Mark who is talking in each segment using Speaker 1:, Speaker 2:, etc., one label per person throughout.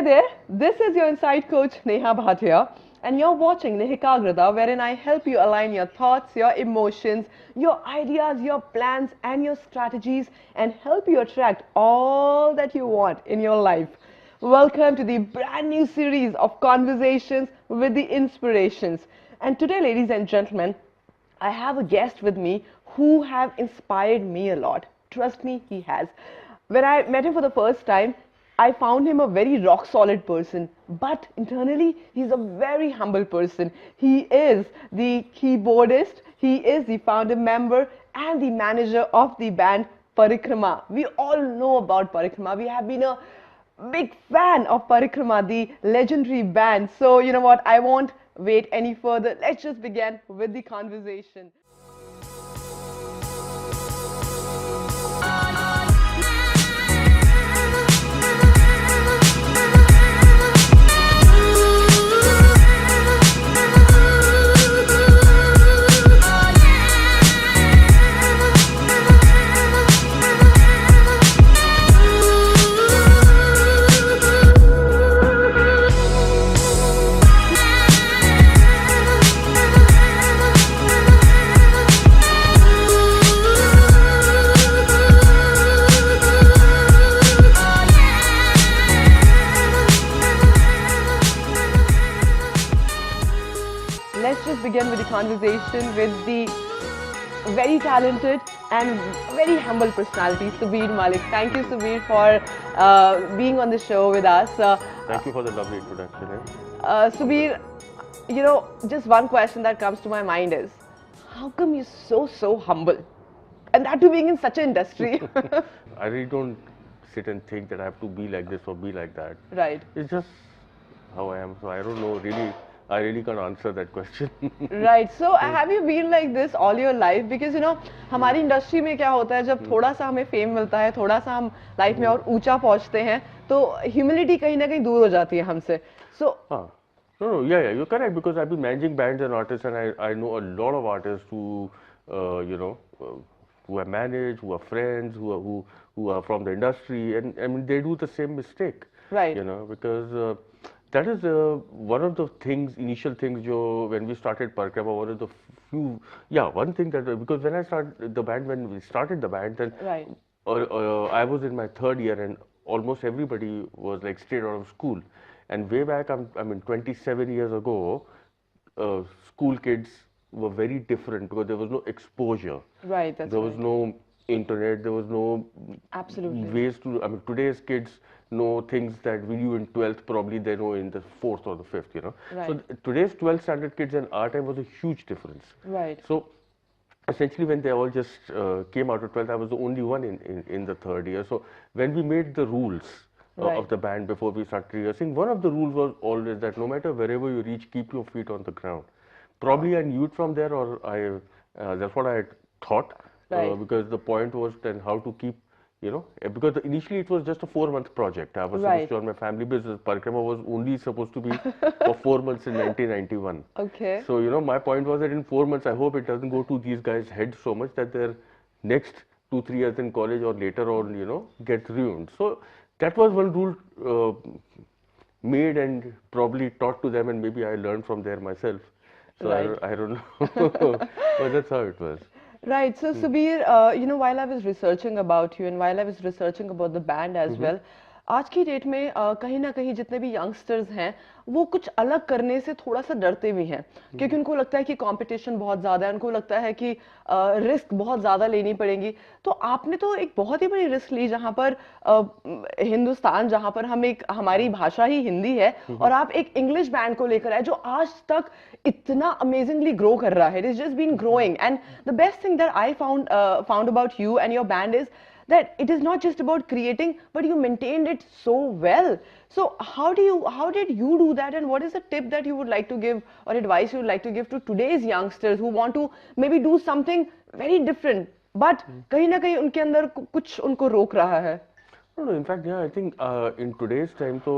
Speaker 1: there, this is your Inside Coach Neha Bhatia, and you're watching Nehkagrata, wherein I help you align your thoughts, your emotions, your ideas, your plans, and your strategies, and help you attract all that you want in your life. Welcome to the brand new series of conversations with the inspirations. And today, ladies and gentlemen, I have a guest with me who have inspired me a lot. Trust me, he has. When I met him for the first time, I found him a very rock solid person, but internally he's a very humble person. He is the keyboardist, he is the founder member and the manager of the band Parikrama. We all know about Parikrama. We have been a big fan of Parikrama, the legendary band. So you know what, I won't wait any further. Let's just begin with the conversation. Let's just begin with the conversation with the very talented and very humble personality, Subir Malik. Thank you, Subir, for being on the show with us.
Speaker 2: Thank you for the lovely introduction.
Speaker 1: Subir, you know, just one question that comes to my mind is, how come you're so humble? And that too being in such an industry.
Speaker 2: I really don't sit and think that I have to be like this or be like that.
Speaker 1: Right.
Speaker 2: It's just how I am. So I don't know really. I really can't answer that question.
Speaker 1: Right. So have you been like this all your life? Because you know, हमारी industry में क्या होता है जब थोड़ा सा हमें fame मिलता है, थोड़ा सा हम लाइफ में और ऊंचा पहुंचते हैं, तो ह्यूमिलिटी कहीं ना कहीं दूर हो जाती है हमसे. So
Speaker 2: no, yeah, you're correct because I've been managing bands and artists, and I know a lot of artists who, who are managed, who are friends, who are from the industry, and I mean they do the same mistake.
Speaker 1: Right.
Speaker 2: You know, because that is one of the things, initial things, when we started Parikrama, one of the few, one thing that, because when I started the band, when we started the band, then
Speaker 1: right.
Speaker 2: I was in my third year and almost everybody was like straight out of school. And way back, I mean, 27 years ago, school kids were very different because there was no exposure.
Speaker 1: Right, that's
Speaker 2: There was no internet, there was no
Speaker 1: absolutely
Speaker 2: ways to, I mean, today's kids know things that we knew in 12th, probably they know in the 4th or the 5th, you know.
Speaker 1: Right.
Speaker 2: So today's 12th standard kids and our time was a huge difference.
Speaker 1: Right.
Speaker 2: So essentially when they all just came out of 12th, I was the only one in the third year. So when we made the rules
Speaker 1: right.
Speaker 2: of the band before we started rehearsing, one of the rules was always that no matter wherever you reach, keep your feet on the ground. Probably I knew it from there, or that's what I had thought.
Speaker 1: Right.
Speaker 2: Because the point was then how to keep, you know, because initially it was just a 4-month project. I was
Speaker 1: right.
Speaker 2: supposed to run my family business. Parikrama was only supposed to be for 4 months in 1991.
Speaker 1: Okay.
Speaker 2: So, you know, my point was that in 4 months, I hope it doesn't go to these guys' heads so much that their next 2-3 years in college or later on, you know, gets ruined. So that was one rule made and probably taught to them, and maybe I learned from there myself. So
Speaker 1: right.
Speaker 2: I don't know, but that's how it was.
Speaker 1: Right. So Subir, you know, while I was researching about you and while I was researching about the band as well, आज की date में कहीं ना कहीं जितने भी youngsters हैं वो कुछ अलग करने से थोड़ा सा डरते भी हैं क्योंकि उनको लगता है कि कंपटीशन बहुत ज़्यादा है, उनको लगता है कि रिस्क बहुत ज़्यादा लेनी पड़ेगी. तो आपने तो एक बहुत ही बड़ी रिस्क ली जहाँ पर हिंदुस्तान, जहाँ पर हमारी भाषा ही हिंदी है और आप एक इंग्लिश बैंड को लेकर आए जो आज तक इतना अमेजिंगली ग्रो कर रहा है. It is just been growing and the best thing that I found about you and your band is that it is not just about creating, but you maintained it so well. So how did you do that, and what is the tip that you would like to give or advice you would like to give to today's youngsters who want to maybe do something very different, but कहीं ना कहीं उनके अंदर कुछ उनको रोक रहा है?
Speaker 2: No, in fact, I think in today's time, so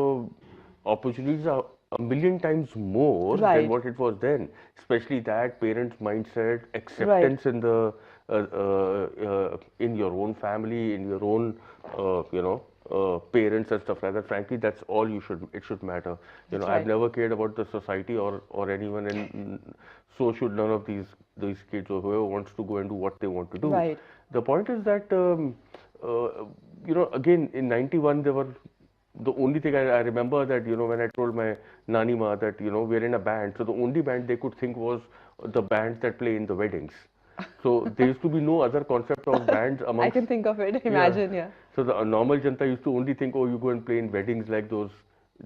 Speaker 2: opportunities are a million times more
Speaker 1: right.
Speaker 2: than what it was then. Especially that parents' mindset, acceptance right. In your own family, in your own parents and stuff like that. Frankly, that's all it should matter. You know,
Speaker 1: That's
Speaker 2: I've
Speaker 1: right.
Speaker 2: never cared about the society or anyone, and so should none of these kids or whoever wants to go and do what they want to do.
Speaker 1: Right.
Speaker 2: The point is that uh, you know, again in '91 there were the only thing I remember that, you know, when I told my Nani Ma that, you know, we're in a band, so the only band they could think was the bands that play in the weddings. So there used to be no other concept of bands
Speaker 1: I
Speaker 2: amongst,
Speaker 1: can think of it.
Speaker 2: yeah.
Speaker 1: Imagine, yeah.
Speaker 2: So the normal Janta used to only think, oh, you go and play in weddings like those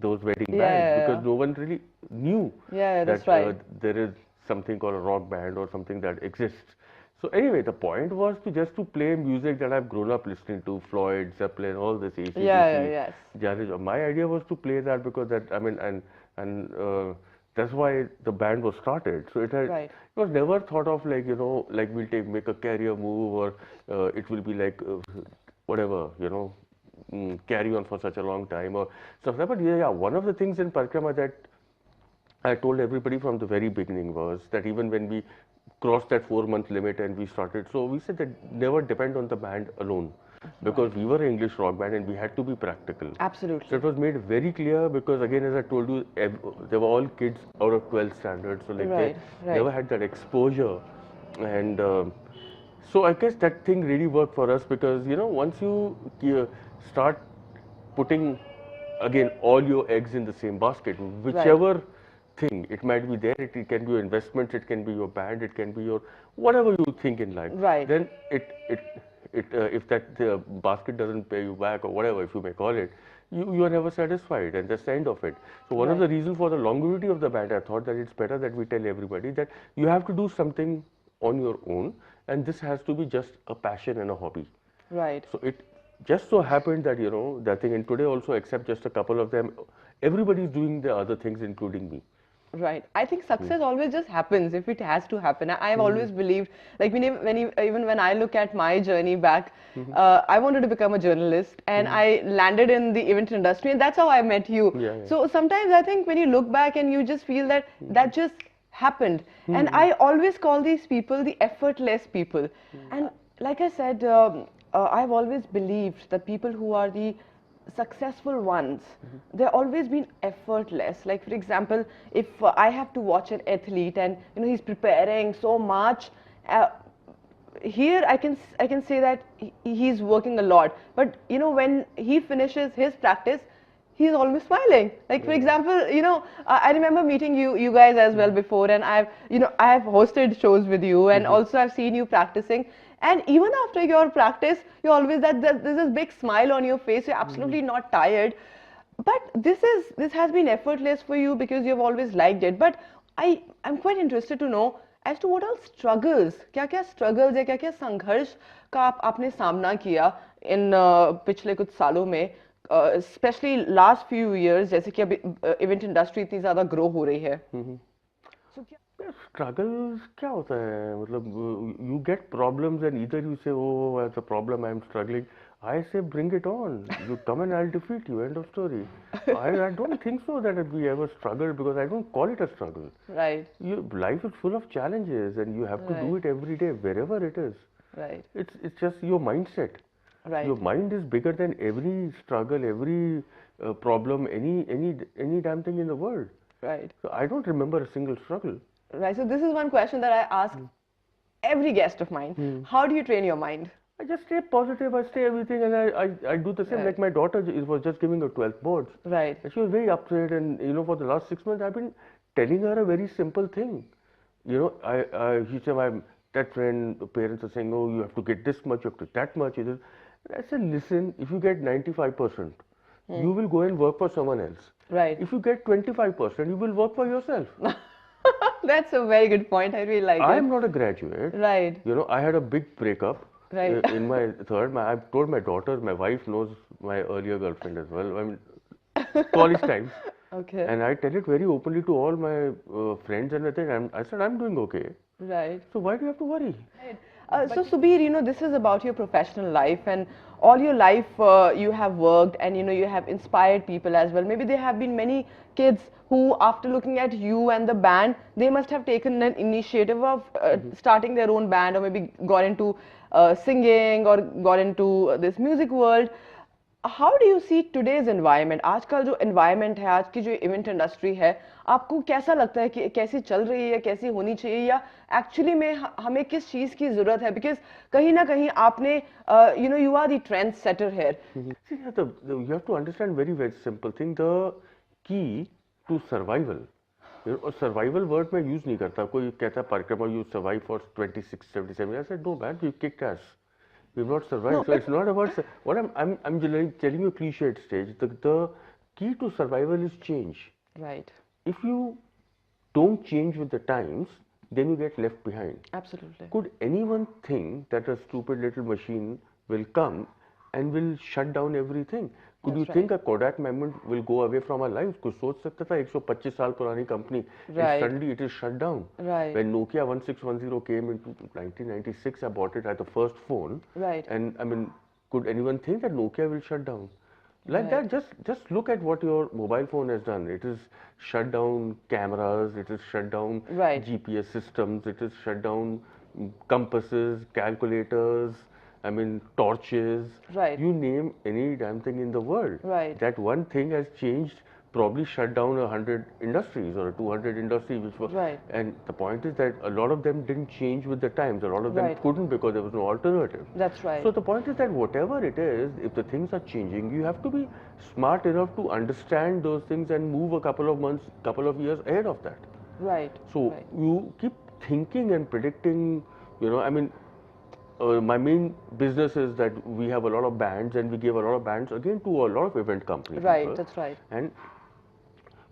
Speaker 2: wedding
Speaker 1: Yeah,
Speaker 2: bands,
Speaker 1: yeah,
Speaker 2: because
Speaker 1: yeah.
Speaker 2: no one really knew
Speaker 1: Yeah, that's
Speaker 2: that
Speaker 1: right.
Speaker 2: there is something called a rock band or something that exists. So anyway, the point was to just to play music that I've grown up listening to, Floyd, Zeppelin, all this
Speaker 1: Yeah, yeah,
Speaker 2: AC/DC,
Speaker 1: yes.
Speaker 2: Janis. My idea was to play that because that, I mean, and that's why the band was started. So
Speaker 1: Right.
Speaker 2: it was never thought of like, you know, like we'll make a career move, or it will be like whatever, you know, carry on for such a long time or stuff like that. But yeah, one of the things in Parikrama that I told everybody from the very beginning was that even when we crossed that 4 month limit and we started, so we said that never depend on the band alone, because
Speaker 1: Right.
Speaker 2: we were an English rock band and we had to be practical. So
Speaker 1: Absolutely.
Speaker 2: it was made very clear because, again, as I told you, they were all kids out of 12th standard, so like they
Speaker 1: Right, right.
Speaker 2: never had that exposure, and so I guess that thing really worked for us because, you know, once you start putting again all your eggs in the same basket,
Speaker 1: Right.
Speaker 2: whichever thing it might be there, it can be your investments, it can be your band, it can be your whatever you think in life.
Speaker 1: Right.
Speaker 2: Then if that basket doesn't pay you back or whatever, if you may call it, you are never satisfied, and that's the end of it. So one of
Speaker 1: Right.
Speaker 2: the reasons for the longevity of the band, I thought that it's better that we tell everybody that you have to do something on your own, and this has to be just a passion and a hobby.
Speaker 1: Right.
Speaker 2: So it just so happened that, you know, that thing, and today also, except just a couple of them, everybody is doing the other things, including me.
Speaker 1: Right. I think success always just happens if it has to happen. I've
Speaker 2: Hmm.
Speaker 1: always believed, like even when I look at my journey back,
Speaker 2: Hmm.
Speaker 1: I wanted to become a journalist, and
Speaker 2: Hmm.
Speaker 1: I landed in the event industry, and that's how I met you.
Speaker 2: Yeah, yeah.
Speaker 1: So sometimes I think when you look back and you just feel that that just happened, and
Speaker 2: Hmm.
Speaker 1: I always call these people the effortless people. And like I said, I've always believed that people who are the successful ones, they've always been effortless. Like for example, if I have to watch an athlete and he's preparing so much, uh, here I can say that he's working a lot, but when he finishes his practice, he's always smiling. Like for
Speaker 2: Yeah.
Speaker 1: example, I remember meeting you guys as well before, and I've hosted shows with you, and
Speaker 2: Hmm.
Speaker 1: also I've seen you practicing. And even after your practice, you always there's this big smile on your face. You're absolutely not tired. But this has been effortless for you because you've always liked it. But I'm quite interested to know as to what all struggles, क्या-क्या struggles या क्या-क्या संघर्ष का आपने सामना किया इन पिछले कुछ सालों में, especially last few years, जैसे कि अभी इवेंट इंडस्ट्री इतनी ज़्यादा ग्रो हो रही है.
Speaker 2: Hmm.
Speaker 1: So, क्या
Speaker 2: Struggles क्या होता है मतलब you get problems and either you say, oh, that's a problem, I'm struggling. I say, bring it on. You come and I'll defeat you. End of story. I don't think so that we ever struggled, because I don't call it a struggle.
Speaker 1: right,
Speaker 2: Life is full of challenges and you have to do
Speaker 1: right,
Speaker 2: it every day, wherever it is.
Speaker 1: right,
Speaker 2: It's just your mindset.
Speaker 1: right,
Speaker 2: Your mind is bigger than every struggle, every problem, any damn thing in the world.
Speaker 1: right,
Speaker 2: So I don't remember a single struggle.
Speaker 1: right. So this is one question that I ask every guest of mine. How do you train your mind?
Speaker 2: I just stay positive, I stay everything, and I do the same.
Speaker 1: Right.
Speaker 2: Like my daughter was just giving her 12th boards.
Speaker 1: Right,
Speaker 2: And she was very upset, and for the last 6 months, I've been telling her a very simple thing. She said, that friend, the parents are saying, oh, you have to get this much, you have to get that much. And I said, listen, if you get 95%, you will go and work for someone else.
Speaker 1: right.
Speaker 2: If you get 25%, you will work for yourself.
Speaker 1: That's a very good point. I really like
Speaker 2: I
Speaker 1: it.
Speaker 2: am not a graduate.
Speaker 1: Right,
Speaker 2: I had a big breakup
Speaker 1: right.
Speaker 2: in my third. I've told my daughters, my wife knows my earlier girlfriend as well. I mean, college times.
Speaker 1: Okay,
Speaker 2: And I tell it very openly to all my friends and everything. I said, I'm doing okay.
Speaker 1: right.
Speaker 2: So why do you have to worry?
Speaker 1: Right. So Subir, this is about your professional life, and all your life you have worked, and you have inspired people as well. Maybe there have been many kids who, after looking at you and the band, they must have taken an initiative of starting their own band, or maybe got into singing or got into this music world. how do you see today's environment? आजकल जो environment है, आज की जो event industry है, आपको कैसा लगता है कि कैसी चल रही है, कैसी होनी चाहिए, या actually में हमें किस चीज़ की ज़रूरत है? Because कहीं ना कहीं आपने, you are the trend setter here.
Speaker 2: See, yeah, you have to understand very simple thing. The key to survival. Survival word मैं use नहीं करता. कोई कहता है परिक्रमा you survive for 26, 77 years. I said no man, we kicked ass. We've not survived.
Speaker 1: No,
Speaker 2: So it's not about what I'm generally telling you a cliched stage. The key to survival is change.
Speaker 1: Right.
Speaker 2: If you don't change with the times, then you get left behind.
Speaker 1: Absolutely.
Speaker 2: Could anyone think that a stupid little machine will come and will shut down everything? Could
Speaker 1: That's
Speaker 2: you think a Kodak moment will go away from our lives? Could सोच सकता था 125 साल पुरानी company and
Speaker 1: Right.
Speaker 2: suddenly it is shut down.
Speaker 1: Right.
Speaker 2: When Nokia 1610 came into 1996, I bought it as the first phone.
Speaker 1: Right.
Speaker 2: And I mean, could anyone think that Nokia will shut down? Like
Speaker 1: Right.
Speaker 2: that, just look at what your mobile phone has done. It has shut down cameras, it has shut down
Speaker 1: Right.
Speaker 2: GPS systems, it has shut down compasses, calculators, I mean torches.
Speaker 1: Right.
Speaker 2: You name any damn thing in the world.
Speaker 1: Right.
Speaker 2: That one thing has changed, probably shut down 100 industries or 200 industries, which were.
Speaker 1: Right.
Speaker 2: And the point is that a lot of them didn't change with the times. A lot of them
Speaker 1: Right.
Speaker 2: couldn't because there was no alternative.
Speaker 1: That's right.
Speaker 2: So the point is that whatever it is, if the things are changing, you have to be smart enough to understand those things and move a couple of months, couple of years ahead of that.
Speaker 1: Right.
Speaker 2: So
Speaker 1: Right.
Speaker 2: you keep thinking and predicting, I mean, my main business is that we have a lot of bands and we give a lot of bands again to a lot of event companies.
Speaker 1: Right. That's right.
Speaker 2: And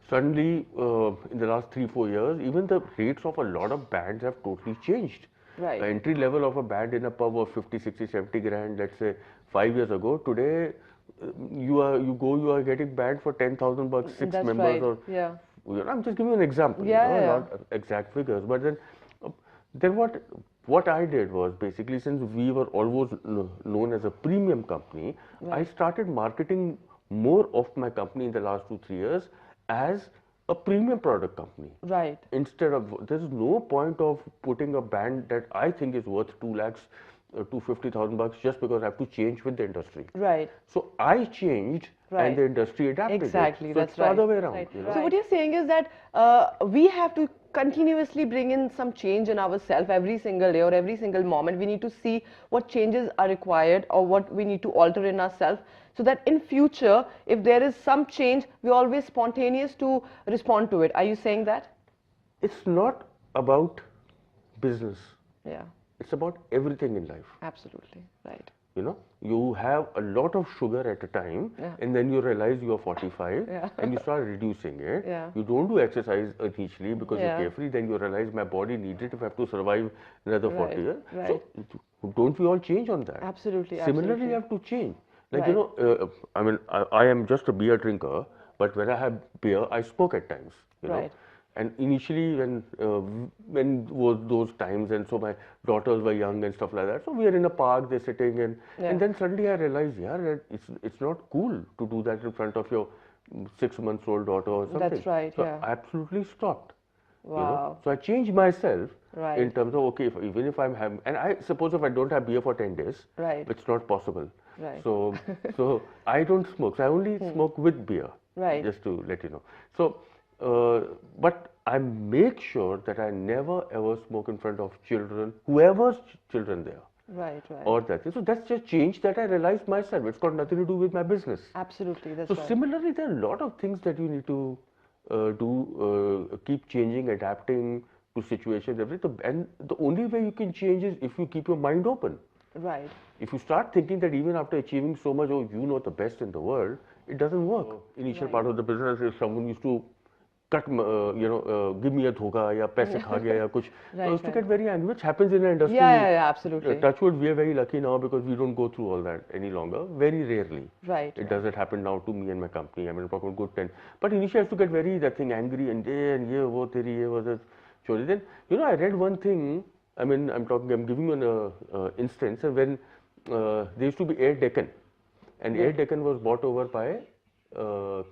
Speaker 2: suddenly, in the last 3-4 years, even the rates of a lot of bands have totally changed.
Speaker 1: Right.
Speaker 2: Entry level of a band in a pub was 50, 60, 70 grand, let's say 5 years ago. Today, you are getting band for 10,000 bucks, 6
Speaker 1: That's
Speaker 2: members,
Speaker 1: right.
Speaker 2: or
Speaker 1: Yeah.
Speaker 2: I'm just giving you an example.
Speaker 1: Yeah, yeah.
Speaker 2: Not exact figures. But then what I did was basically, since we were always known as a premium company, I started marketing more of my company in the last 2-3 years as a premium product company.
Speaker 1: Right.
Speaker 2: Instead of, there's no point of putting a band that I think is worth 2 lakhs, 250,000 bucks just because I have to change with the industry.
Speaker 1: Right.
Speaker 2: So I changed
Speaker 1: Right.
Speaker 2: and the industry adapted.
Speaker 1: Exactly.
Speaker 2: So
Speaker 1: That's
Speaker 2: it's the
Speaker 1: right.
Speaker 2: other way around.
Speaker 1: Right.
Speaker 2: You know?
Speaker 1: So what you're saying is that we have to continuously bring in some change in ourselves every single day or every single moment. We need to see what changes are required or what we need to alter in ourselves, so that in future, if there is some change, we're always spontaneous to respond to it. Are you saying that?
Speaker 2: It's not about business.
Speaker 1: Yeah.
Speaker 2: It's about everything in life.
Speaker 1: Absolutely. Right.
Speaker 2: You have a lot of sugar at a time,
Speaker 1: Yeah.
Speaker 2: and then you realize you are 45,
Speaker 1: Yeah.
Speaker 2: and you start reducing it.
Speaker 1: Yeah.
Speaker 2: You don't do exercise initially because
Speaker 1: Yeah.
Speaker 2: you're carefree. Then you realize my body needs it if I have to survive another 40
Speaker 1: Right.
Speaker 2: years.
Speaker 1: Right.
Speaker 2: So don't we all change on that?
Speaker 1: Absolutely.
Speaker 2: Similarly,
Speaker 1: Absolutely.
Speaker 2: you have to change. Like,
Speaker 1: Right.
Speaker 2: I mean, I am just a beer drinker, but when I have beer, I smoke at times,
Speaker 1: Right.
Speaker 2: And initially, when was those times, and so my daughters were young and stuff like that. So we are in a park, they're sitting, and
Speaker 1: Yeah.
Speaker 2: and then suddenly I realized, yeah, that it's not cool to do that in front of your 6-month-old daughter or something.
Speaker 1: That's right,
Speaker 2: So
Speaker 1: yeah.
Speaker 2: I absolutely stopped.
Speaker 1: Wow.
Speaker 2: So I changed myself
Speaker 1: Right.
Speaker 2: in terms of, okay, even if I'm having, and I suppose if I don't have beer for 10 days,
Speaker 1: Right.
Speaker 2: it's not possible.
Speaker 1: Right.
Speaker 2: So I don't smoke. So I only smoke with beer.
Speaker 1: Right.
Speaker 2: Just to let you know. So, but I make sure that I never ever smoke in front of children, whoever's children there,
Speaker 1: Right. Right.
Speaker 2: or that. So that's just change that I realized myself. It's got nothing to do with my business.
Speaker 1: Absolutely. That's
Speaker 2: So
Speaker 1: right.
Speaker 2: similarly, there are a lot of things that you need to keep changing, adapting to situations, everything. And the only way you can change is if you keep your mind open.
Speaker 1: Right.
Speaker 2: If you start thinking that even after achieving so much, oh, you know the best in the world, it doesn't work. Initial part of the business, if someone used to cut, give me a dhoka, ya paise kha gaya, ya kuch, I used to get very angry, which happens in the industry.
Speaker 1: Yeah, absolutely.
Speaker 2: Touch wood, we are very lucky now because we don't go through all that any longer. Very rarely.
Speaker 1: Right.
Speaker 2: It doesn't happen now to me and my company. I mean, I'm talking about good 10. But initially, I used to get very, that thing, angry and wo teri, ye was a chori. Then, I read one thing. I mean, I'm giving you an instance when there used to be Air Deccan, and Air Deccan was bought over by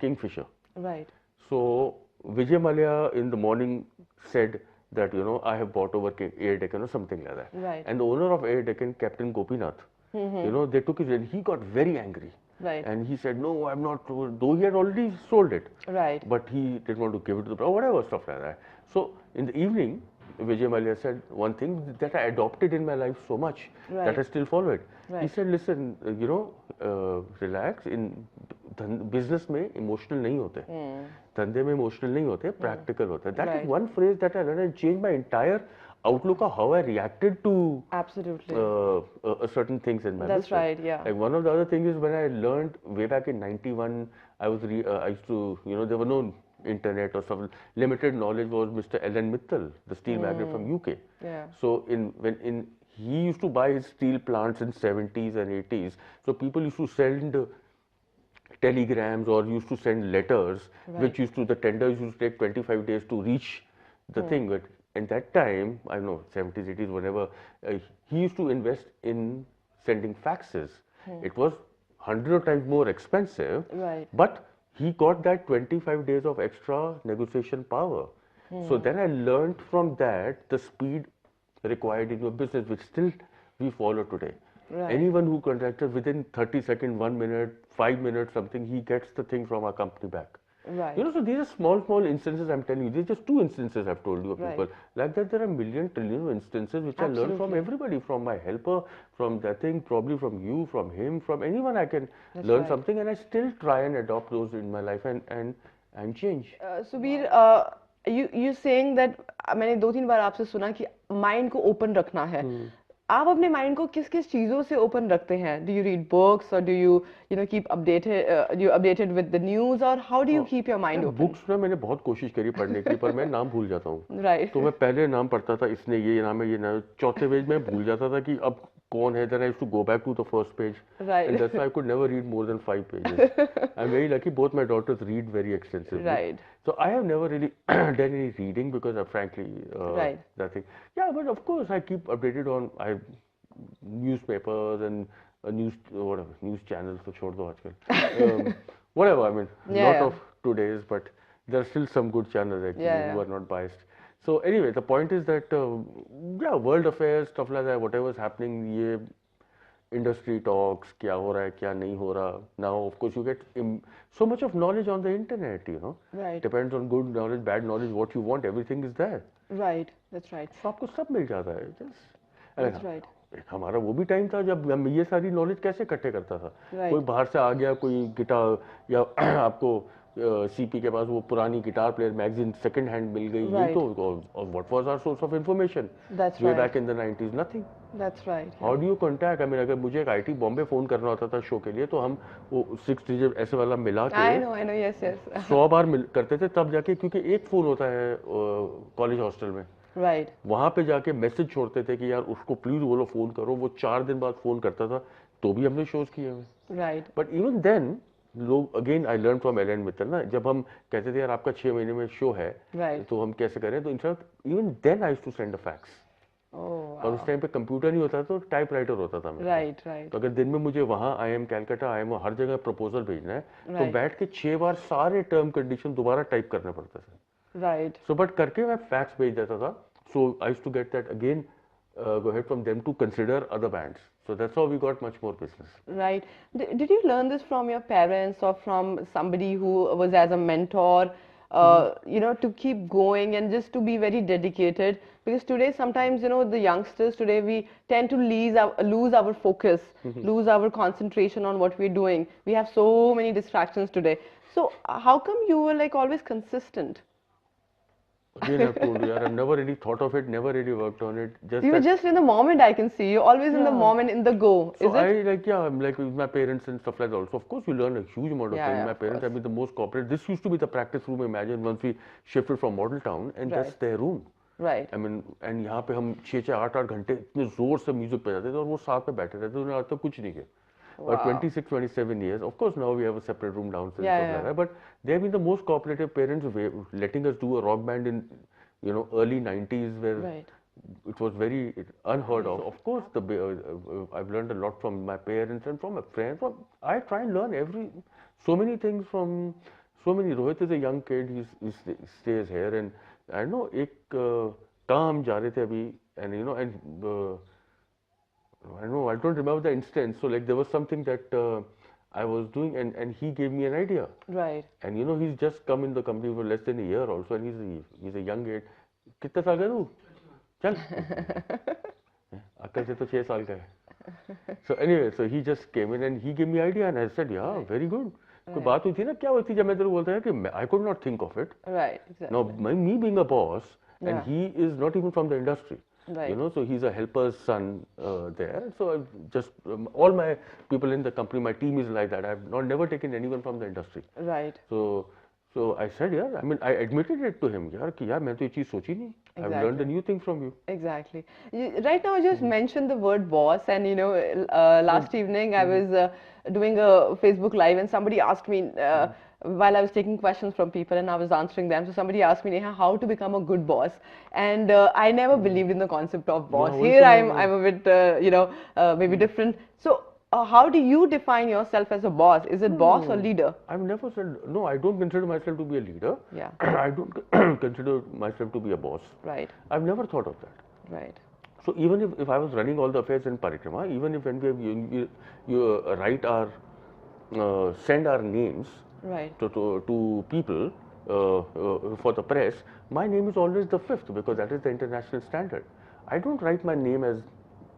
Speaker 2: Kingfisher.
Speaker 1: Right.
Speaker 2: So Vijay Mallya in the morning said that I have bought over Air Deccan or something like that.
Speaker 1: Right.
Speaker 2: And the owner of Air Deccan, Captain Gopinath, they took it and he got very angry.
Speaker 1: Right.
Speaker 2: And he said, no, I'm not, though he had already sold it.
Speaker 1: Right.
Speaker 2: But he didn't want to give it to the bride, whatever, stuff like that. So in the evening, Vijay Mallya said one thing that I adopted in my life so much that
Speaker 1: Right.
Speaker 2: I still follow it. He
Speaker 1: Right.
Speaker 2: said, listen, relax, in business में emotional नहीं होते, धंधे में emotional नहीं होते, practical होते. That is
Speaker 1: Right.
Speaker 2: one phrase that I learned and changed my entire outlook of how I reacted to
Speaker 1: Absolutely.
Speaker 2: certain things in my
Speaker 1: That's
Speaker 2: business.
Speaker 1: right, yeah.
Speaker 2: Like one of the other things is when I learned way back in '91, I used to, there were no internet or some limited knowledge was Mr. Ellen Mittal, the steel magnate from UK.
Speaker 1: Yeah.
Speaker 2: So he used to buy his steel plants in 70s and 80s. So people used to send telegrams or used to send letters, which the tenders used to take 25 days to reach the thing. But in that time, I don't know, 70s, 80s, whatever, he used to invest in sending faxes. It was 100 times more expensive,
Speaker 1: Right.
Speaker 2: but he got that 25 days of extra negotiation power. So then I learned from that the speed required in your business, which still we follow today.
Speaker 1: Right.
Speaker 2: Anyone who contacted within 30 seconds, 1 minute, 5 minutes, something, he gets the thing from our company back.
Speaker 1: Right.
Speaker 2: So these are small instances I'm telling you. These are just two instances I've told you of people. Like that, there are a million, trillion instances which I learned from everybody, from my helper, from that thing, probably from you, from him, from anyone I can learn something, and I still try and adopt those in my life and change.
Speaker 1: Subir, you saying that मैंने 2-3 बार आपसे सुना कि mind को open रखना है. आप अपने mind को किस किस चीजों से ओपन रखते हैं? Do you read books or do you keep updated? You updated with the news or how do you keep your mind open?
Speaker 2: Books में मैंने बहुत कोशिश करी पढ़ने की, पर मैं नाम भूल जाता हूँ.
Speaker 1: Right.
Speaker 2: तो मैं पहले नाम पढ़ता था, इसने ये नाम है, ये नाम है. चौथे पेज में भूल जाता था कि अब कौन है. Then I used to go back to the first page.
Speaker 1: Right.
Speaker 2: And that's why I could never read more than 5 pages. I'm very lucky. Both my daughters read very extensively.
Speaker 1: Right.
Speaker 2: So I have never really done any reading because I frankly that thing. Yeah, but of course I keep updated on newspapers and news channels. तो छोड़ दो आजकल. Whatever. I mean, lot of today's, but there are still some good channels actually who are not biased. So anyway, the point is that world affairs, stuff like that, whatever is happening, ये industry talks, क्या हो रहा है, क्या नहीं हो रहा. Now, of course, you get so much of knowledge on the internet,
Speaker 1: Right.
Speaker 2: Depends on good knowledge, bad knowledge, what you want, everything is there.
Speaker 1: Right. That's right.
Speaker 2: So आपको सब मिल जाता है.
Speaker 1: That's right.
Speaker 2: हमारा वो भी time था जब हम ये सारी नॉलेज कैसे इकट्ठे करता था.
Speaker 1: Right.
Speaker 2: कोई बाहर से आ गया, कोई गिटार या आपको सीपी के पास वो पुरानी guitar player magazine second hand मिल गई. ये तो what was our source of information way back in the 90s? Nothing.
Speaker 1: That's right.
Speaker 2: How do you contact? I mean अगर मुझे एक आईटी बॉम्बे फोन करना होता था शो के लिए, तो हम वो 6 डिजिट ऐसे वाला मिला के
Speaker 1: I know, yes.
Speaker 2: 100 बार करते थे तब जाके, क्योंकि एक फोन होता है कॉलेज हॉस्टल में.
Speaker 1: Right.
Speaker 2: वहां पे जाके मैसेज छोड़ते थे कि यार उसको प्लीज बोलो फोन करो. वो 4 दिन बाद फोन करता था, तो भी हमने शोज किए हुए.
Speaker 1: Right.
Speaker 2: बट इवन देन लोग, again I learn from Alan Mittal ना, जब हम कहते थे यार आपका 6 महीने में शो है, तो हम कैसे करें, तो even then I used to send a fax. और उस टाइम पे कंप्यूटर नहीं होता, तो टाइपराइटर होता था मेरे.
Speaker 1: Right.
Speaker 2: तो अगर दिन में मुझे वहाँ I am Calcutta, I am हर जगह प्रपोजल भेजना है, तो बैठ के 6 बार सारे टर्म कंडीशन दोबारा टाइप करने पड़ते थे.
Speaker 1: Right.
Speaker 2: सो बट करके मैं फैक्स भेज देता था. So I used to get that again go ahead from them to consider other bands. So that's how we got much more business.
Speaker 1: Right. Did you learn this from your parents or from somebody who was as a mentor? To keep going and just to be very dedicated, because today sometimes the youngsters today, we tend to lose our focus, lose our concentration on what we're doing. We have so many distractions today. So how come you were like always consistent?
Speaker 2: Again, I've told you, I've never really thought of it, never really worked on it.
Speaker 1: You were just in the moment. I can see you always in the moment, in the go.
Speaker 2: So
Speaker 1: is it?
Speaker 2: I'm like with my parents and stuff like that. Also, of course, you learn a huge amount of things. My parents have been the most cooperative. This used to be the practice room. Imagine once we shifted from Model Town, and that's their room.
Speaker 1: Right.
Speaker 2: I mean, and यहाँ पे हम 6-6, 8-8 घंटे इतने जोर से music पे जाते थे, और वो साथ में बैठे रहते थे. उन्होंने आज तक कुछ नहीं किया. But 26, 27 years. Of course, now we have a separate room downstairs. Like that. But they have been the most cooperative parents, letting us do a rock band in early 90s, where it was very unheard of. Of course, I've learned a lot from my parents and from my friends. I try and learn so many things from so many. Rohit is a young kid. He stays here, and I know एक काम जा रहे थे अभी, and I don't remember the instance. So like there was something that I was doing, and he gave me an idea.
Speaker 1: Right.
Speaker 2: And you know, he's just come in the company for less than a year also, and he's a young age. कितने साल का है तू? चल. अक्कल से तो 6 साल का है. So anyway, so he just came in and he gave me idea, and I said, yeah, very good. कोई बात हुई थी ना, क्या हुई थी जब मैं तेरे को बोलता है कि I could not think of it.
Speaker 1: Right. Exactly.
Speaker 2: Now, me being a boss, and
Speaker 1: Yeah.
Speaker 2: he is not even from the industry.
Speaker 1: Right.
Speaker 2: You know, so he's a helper's son there. So I just all my people in the company, my team is like that. I've never taken anyone from the industry.
Speaker 1: Right.
Speaker 2: So I said, yeah, I mean, I admitted it to him, यार कि यार मैं तो ये चीज सोची नहीं. I've learned a new thing from you.
Speaker 1: Exactly. Right now, I just mentioned the word boss, and you know, last evening I was doing a Facebook Live, and somebody asked me while I was taking questions from people, and I was answering them. So somebody asked me, Neha, how to become a good boss, and I never believed in the concept of boss.
Speaker 2: No,
Speaker 1: Here I'm a bit maybe different. So. How do you define yourself as a boss? Is it boss or leader?
Speaker 2: I've never said, no, I don't consider myself to be a leader.
Speaker 1: Yeah.
Speaker 2: I don't consider myself to be a boss.
Speaker 1: Right.
Speaker 2: I've never thought of that.
Speaker 1: Right.
Speaker 2: So even if I was running all the affairs in Parikrama, even if when you write our, send our names
Speaker 1: Right.
Speaker 2: to people for the press, my name is always the 5th because that is the international standard. I don't write my name as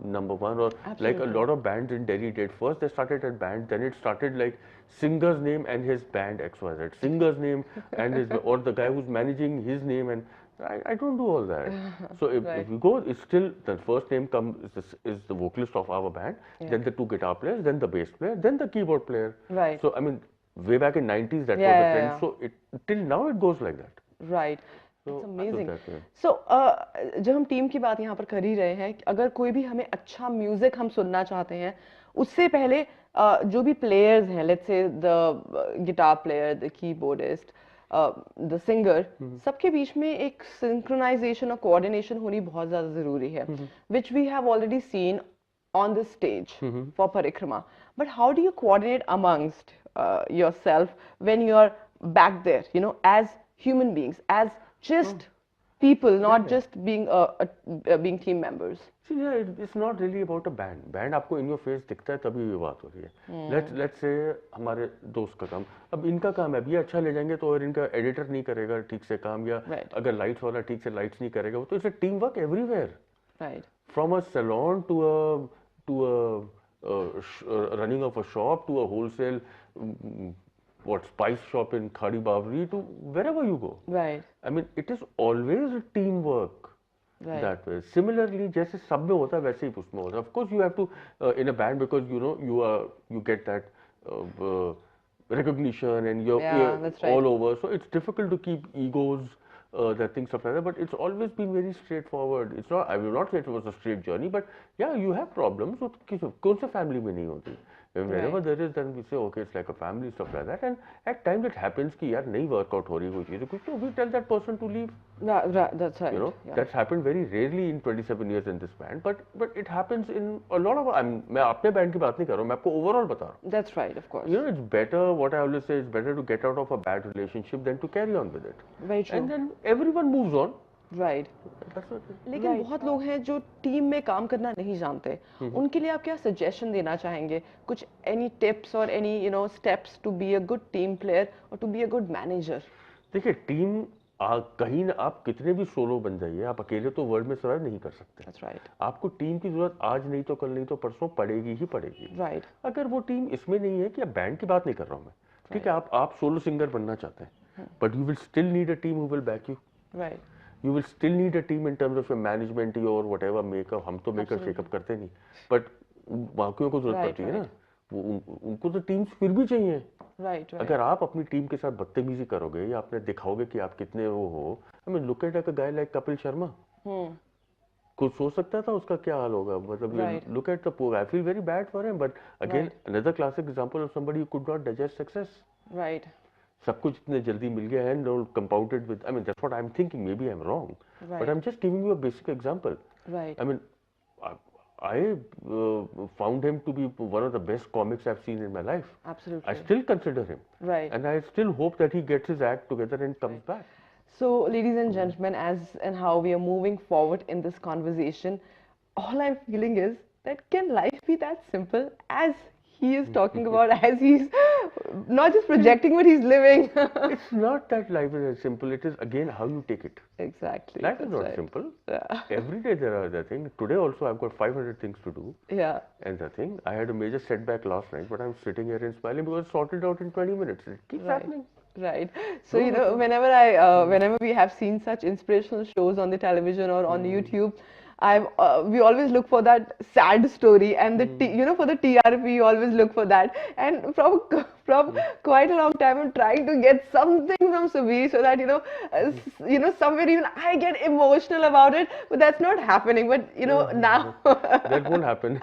Speaker 2: number 1 or like a lot of bands in Delhi did. First they started at band, then it started like singer's name and his band XYZ, singer's name and his, or the guy who's managing his name, and I don't do all that. So if you go, it's still the first name is the vocalist of our band, then the 2 guitar players, then the bass player, then the keyboard player.
Speaker 1: Right.
Speaker 2: So I mean, way back in 90s that was the trend. So till now it goes like that.
Speaker 1: Right.
Speaker 2: So,
Speaker 1: It's amazing.
Speaker 2: that,
Speaker 1: So, जब हम team की बात यहाँ पर कर ही रहे हैं, अगर कोई भी हमें अच्छा म्यूजिक हम सुनना चाहते हैं, उससे पहले जो भी प्लेयर्स हैं, let's say the guitar player, the keyboardist, the singer, सबके बीच में एक synchronization और coordination होनी बहुत ज़्यादा ज़रूरी है, which we have already seen on the stage for Parikrama. But how do you coordinate amongst yourself when you're back there, you know, as human beings, as just people, not just being being team members?
Speaker 2: See, yeah, it's not really about a band. Band आपको in your face दिखता है तभी ये बात हो रही है. Let's say हमारे दोस्त का काम, अब इनका काम है, अब ये अच्छा ले जाएंगे तो अगर इनका एडिटर नहीं करेगा ठीक से काम, या अगर लाइट्स वाला ठीक से लाइट्स नहीं करेगा, तो it's a teamwork everywhere.
Speaker 1: Right.
Speaker 2: From a salon to a running of a shop to a wholesale spice shop in Khadi Babri to wherever you go.
Speaker 1: Right.
Speaker 2: I mean, it is always a teamwork.
Speaker 1: Right.
Speaker 2: That way. Similarly, जैसे सब में होता है वैसे ही उसमें होता है. Of course, you have to in a band, because you know you get that recognition and you're all over. So it's difficult to keep egos, that things stuff like that. But it's always been very straightforward. It's not. I will not say it was a straight journey, but yeah, you have problems. So कौन से family में नहीं होती? Wherever there is, then we say, okay, it's like a family, stuff like that. And at times it happens कि यार नहीं workout हो रही कोई चीज़, कुछ तो we tell that person to leave.
Speaker 1: That's right.
Speaker 2: You know, that's happened very rarely in 27 years in this band, but it happens in a lot of. मैं अपने band की बात नहीं कर रहा हूँ, मैं आपको overall बता रहा हूँ.
Speaker 1: That's right, of course.
Speaker 2: You know, it's better. What I always say, it's better to get out of a bad relationship than to carry on with it.
Speaker 1: Very true.
Speaker 2: And then everyone moves on.
Speaker 1: Right. लेकिन बहुत लोग हैं जो team में काम करना नहीं जानते, उनके लिए आप क्या सजेशन देना चाहेंगे? कुछ any tips or any steps to be a good team player or to be a good manager?
Speaker 2: देखिए, टीम कहीं ना आप कितने भी सोलो बन जाइए, आप अकेले तो वर्ल्ड में सर्वाइव नहीं कर सकते.
Speaker 1: That's right.
Speaker 2: आपको टीम की जरूरत आज नहीं तो कल नहीं तो परसों पड़ेगी ही पड़ेगी.
Speaker 1: Right.
Speaker 2: अगर वो टीम इसमें नहीं है कि अब बैंड की बात नहीं कर रहा हूँ मैं, ठीक है, आप सोलो सिंगर बनना चाहते हैं, but you will still need a team who will back you.
Speaker 1: Right.
Speaker 2: You will still need a team in terms of your management or whatever makeup. हम तो makeup शेकअप करते नहीं, but बाकियों को जरूरत पड़ती है ना, उनको तो टीम्स फिर भी चाहिए.
Speaker 1: Right.
Speaker 2: अगर आप अपनी टीम के साथ बदतमीजी करोगे या आपने दिखाओगे कि आप कितने वो हो, I mean look at a guy like Kapil Sharma. कुछ सोच सकता था उसका क्या हाल होगा, मतलब look at the poor. I feel very bad for him, but again another classic example of somebody who could not digest success.
Speaker 1: Right.
Speaker 2: सब कुछ इतने जल्दी मिल गया and all compounded with. I mean that's what I'm thinking. Maybe I'm wrong, but I'm just giving you a basic example.
Speaker 1: Right.
Speaker 2: I mean, I found him to be one of the best comics I've seen in my life.
Speaker 1: Absolutely.
Speaker 2: I still consider him.
Speaker 1: Right.
Speaker 2: And I still hope that he gets his act together and comes back.
Speaker 1: So, ladies and gentlemen, as and how we are moving forward in this conversation, all I'm feeling is that can life be that simple? As he is talking about as he's not just projecting, but he's living.
Speaker 2: It's not that life is as simple. It is again how you take it.
Speaker 1: Exactly.
Speaker 2: Life is
Speaker 1: That's
Speaker 2: not
Speaker 1: right.
Speaker 2: simple.
Speaker 1: Yeah.
Speaker 2: Every day there are other things. Today also I've got 500 things to do.
Speaker 1: Yeah.
Speaker 2: And the thing, I had a major setback last night, but I'm sitting here and smiling because I sorted out in 20 minutes. It keeps
Speaker 1: Right.
Speaker 2: happening.
Speaker 1: Right. So, you know, whenever we have seen such inspirational shows on the television or on YouTube, we always look for that sad story, and for the TRP, you always look for that. And from quite a long time, I'm trying to get something from Subir so that somewhere even I get emotional about it, but that's not happening. But now.
Speaker 2: That won't happen.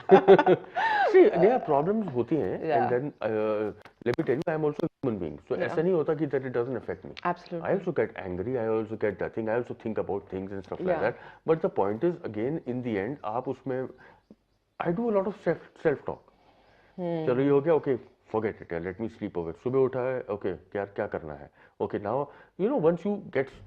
Speaker 2: See, there are problems होती हैं,
Speaker 1: Yeah.
Speaker 2: and then let me tell you, I am also a human being. So
Speaker 1: Yeah.
Speaker 2: ऐसा नहीं होता कि that it doesn't affect me.
Speaker 1: Absolutely.
Speaker 2: I also get angry. I also get that thing. I also think about things and stuff like
Speaker 1: Yeah.
Speaker 2: that. But the point is, again, in the end, आप उसमें, I do a lot of self talk. चलो ये हो गया, okay, forget it. Let me sleep over. सुबह उठा है, okay, क्या करना है? Okay, now once you get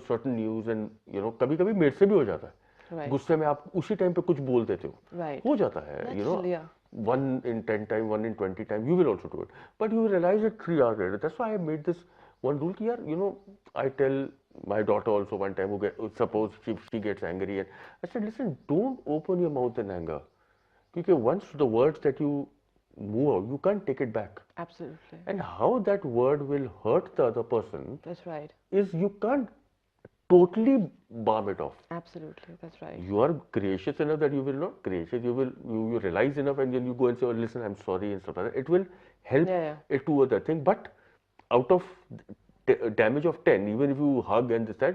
Speaker 2: certain news and कभी-कभी मेरे से भी हो जाता है.
Speaker 1: Right.
Speaker 2: गुस्से में आप उसी टाइम पे कुछ बोल देते हो.
Speaker 1: Right.
Speaker 2: हो जाता है,
Speaker 1: Naturally, yeah.
Speaker 2: 1 in 10 time, 1 in 20 time, you will also do it. But you will realize it 3 hours later. That's why I made this one rule कि यार, I tell my daughter also one time, suppose she gets angry, and I said, listen, don't open your mouth in anger. Because once the words that you move out, you can't take it back.
Speaker 1: Absolutely.
Speaker 2: And how that word will hurt the other person
Speaker 1: That's right.
Speaker 2: is you can't totally balm it off.
Speaker 1: Absolutely, that's right.
Speaker 2: You are gracious enough that you will not gracious. You realize enough, and then you go and say, oh, listen, I'm sorry and stuff like that. It will help it to other thing. But out of damage of 10, even if you hug and this that,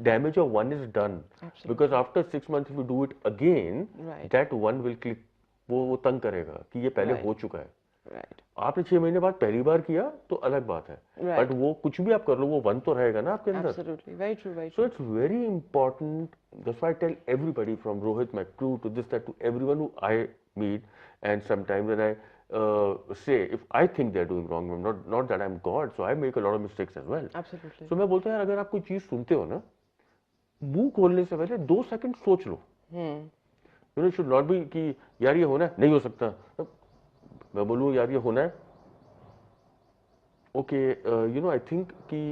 Speaker 2: damage of 1 is done.
Speaker 1: Absolutely.
Speaker 2: Because after 6 months, if you do it again,
Speaker 1: Right.
Speaker 2: that 1 will click. वो तंग करेगा कि ये पहले
Speaker 1: Right.
Speaker 2: हो चुका है.
Speaker 1: Right.
Speaker 2: आपने 6 महीने बाद पहली बार किया तो अलग बात है.
Speaker 1: Right.
Speaker 2: बट वो कुछ भी आप कर लो, वो 1 तो रहेगा ना आपके अंदर.
Speaker 1: Absolutely, very true, very
Speaker 2: So
Speaker 1: true.
Speaker 2: it's very important. That's why I tell everybody from Rohit, my crew, to this, that, to everyone who I meet. And sometimes when I say, if I think they're doing wrong, not that I'm God, so I make a lot of mistakes as well.
Speaker 1: Absolutely.
Speaker 2: So मैं बोलता हूँ यार, अगर आप कोई चीज़ सुनते हो ना, मुंह खोलने से पहले 2 सेकंड सोच लो. Should not be कि यार ये होना है, नहीं हो सकता. मैं बोलूँ यार ये होना है. Okay, I think कि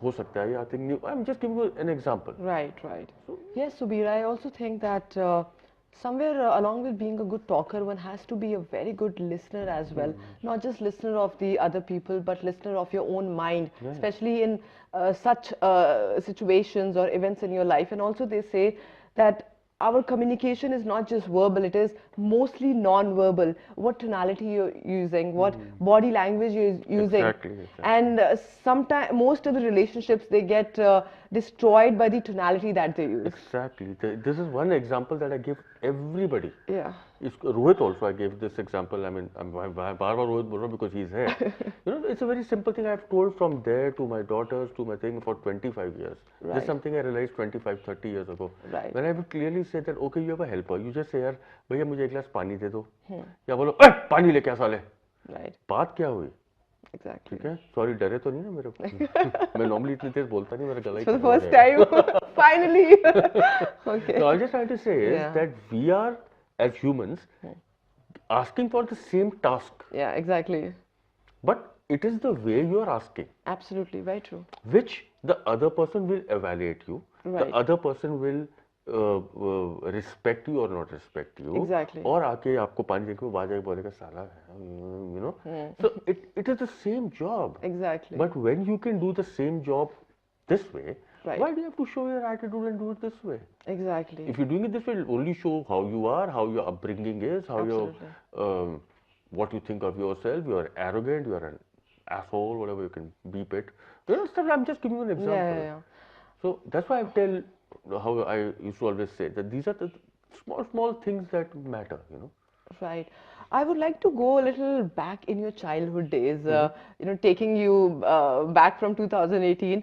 Speaker 2: हो सकता है. I think I'm just giving you an example.
Speaker 1: Right, right. Yes, Subir, I also think that somewhere along with being a good talker, one has to be a very good listener as well. Not just listener of the other people, but listener of your own mind, especially in such situations or events in your life. And also they say that our communication is not just verbal, it is mostly non-verbal. What tonality you're using, what body language you're using.
Speaker 2: Exactly.
Speaker 1: And sometimes, most of the relationships, they get destroyed by the tonality that they use.
Speaker 2: Exactly. This is one example that I give everybody.
Speaker 1: Yeah.
Speaker 2: Rohit also, I gave this example. I mean, I'm bar Rohit बोल रहा हूँ because he's here. It's a very simple thing I've told from there to my daughters, to my thing for 25 years.
Speaker 1: Right.
Speaker 2: This is something I realized 25, 30 years ago.
Speaker 1: Right.
Speaker 2: When I would clearly say that, okay, you have a helper. You just say, यार भैया मुझे एक गिलास पानी दे दो. या बोलो, पानी ले क्या साले?
Speaker 1: Right.
Speaker 2: बात क्या हुई?
Speaker 1: Exactly.
Speaker 2: ठीक है, सॉरी डरे तो नहीं ना मेरे को. मैं नॉर्मली इतनी तेज बोलता नहीं, मेरा गला ही
Speaker 1: For the first time, finally. Okay.
Speaker 2: So all I'm just trying to say is that we are, as humans, asking for the same task.
Speaker 1: Yeah, exactly.
Speaker 2: But it is the way you are asking,
Speaker 1: Absolutely, very true.
Speaker 2: which the other person will evaluate you.
Speaker 1: Right.
Speaker 2: The other person will respect you or not respect you.
Speaker 1: Exactly.
Speaker 2: और आके आपको पानी देके वो बाजा बोलेगा साला है, So it is the same job.
Speaker 1: Exactly.
Speaker 2: But when you can do the same job this way,
Speaker 1: Right.
Speaker 2: why do you have to show your attitude and do it this way?
Speaker 1: Exactly.
Speaker 2: If you're doing it this way, it'll only show how you are, how your upbringing is, how your what you think of yourself. You are arrogant, you are an asshole, whatever you can beep it. Stuff. I'm just giving you an example.
Speaker 1: Yeah.
Speaker 2: So that's why I tell how I used to always say that these are the small things that matter.
Speaker 1: Right. I would like to go a little back in your childhood days, taking you back from 2018.